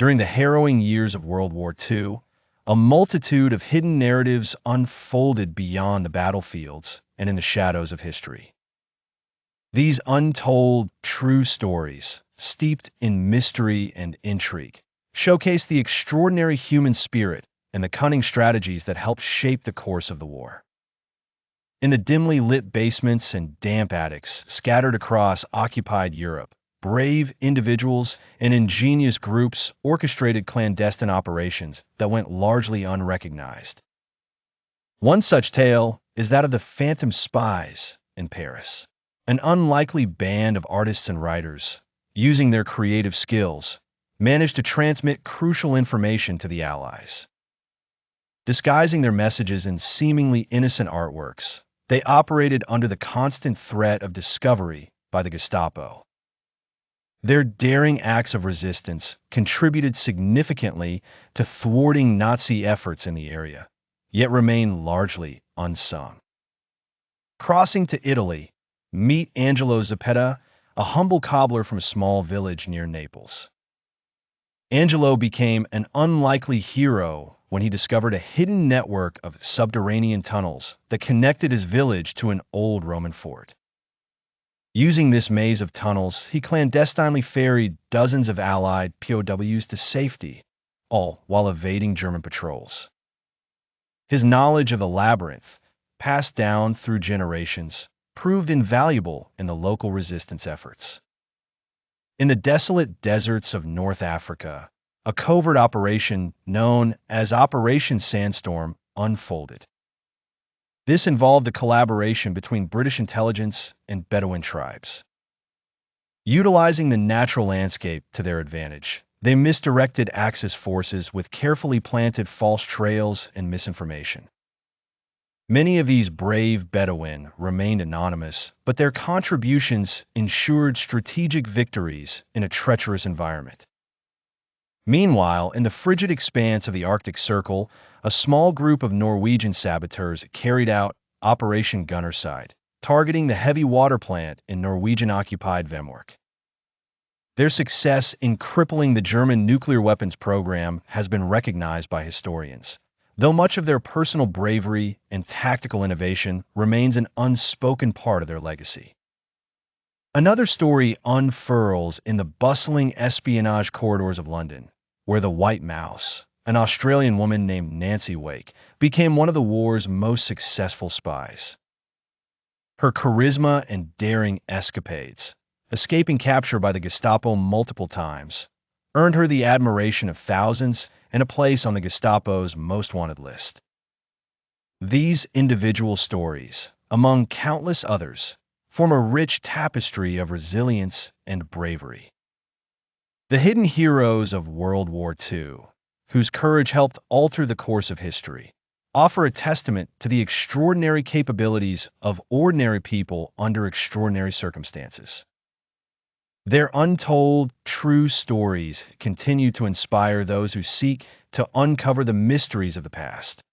During the harrowing years of World War II, a multitude of hidden narratives unfolded beyond the battlefields and in the shadows of history. These untold, true stories, steeped in mystery and intrigue, showcase the extraordinary human spirit and the cunning strategies that helped shape the course of the war. In the dimly lit basements and damp attics scattered across occupied Europe, brave individuals and ingenious groups orchestrated clandestine operations that went largely unrecognized. One such tale is that of the Phantom Spies in Paris, an unlikely band of artists and writers, using their creative skills, managed to transmit crucial information to the Allies. Disguising their messages in seemingly innocent artworks, they operated under the constant threat of discovery by the Gestapo. Their daring acts of resistance contributed significantly to thwarting Nazi efforts in the area, yet remain largely unsung. Crossing to Italy, meet Angelo Zappetta, a humble cobbler from a small village near Naples. Angelo became an unlikely hero when he discovered a hidden network of subterranean tunnels that connected his village to an old Roman fort. Using this maze of tunnels, he clandestinely ferried dozens of Allied POWs to safety, all while evading German patrols. His knowledge of the labyrinth, passed down through generations, proved invaluable in the local resistance efforts. In the desolate deserts of North Africa, a covert operation known as Operation Sandstorm unfolded. This involved a collaboration between British intelligence and Bedouin tribes. Utilizing the natural landscape to their advantage, they misdirected Axis forces with carefully planted false trails and misinformation. Many of these brave Bedouin remained anonymous, but their contributions ensured strategic victories in a treacherous environment. Meanwhile, in the frigid expanse of the Arctic Circle, a small group of Norwegian saboteurs carried out Operation Gunnerside, targeting the heavy water plant in Norwegian-occupied Vemork. Their success in crippling the German nuclear weapons program has been recognized by historians, though much of their personal bravery and tactical innovation remains an unspoken part of their legacy. Another story unfurls in the bustling espionage corridors of London, where the White Mouse, an Australian woman named Nancy Wake, became one of the war's most successful spies. Her charisma and daring escapades, escaping capture by the Gestapo multiple times, earned her the admiration of thousands and a place on the Gestapo's most wanted list. These individual stories, among countless others, form a rich tapestry of resilience and bravery. The hidden heroes of World War II, whose courage helped alter the course of history, offer a testament to the extraordinary capabilities of ordinary people under extraordinary circumstances. Their untold, true stories continue to inspire those who seek to uncover the mysteries of the past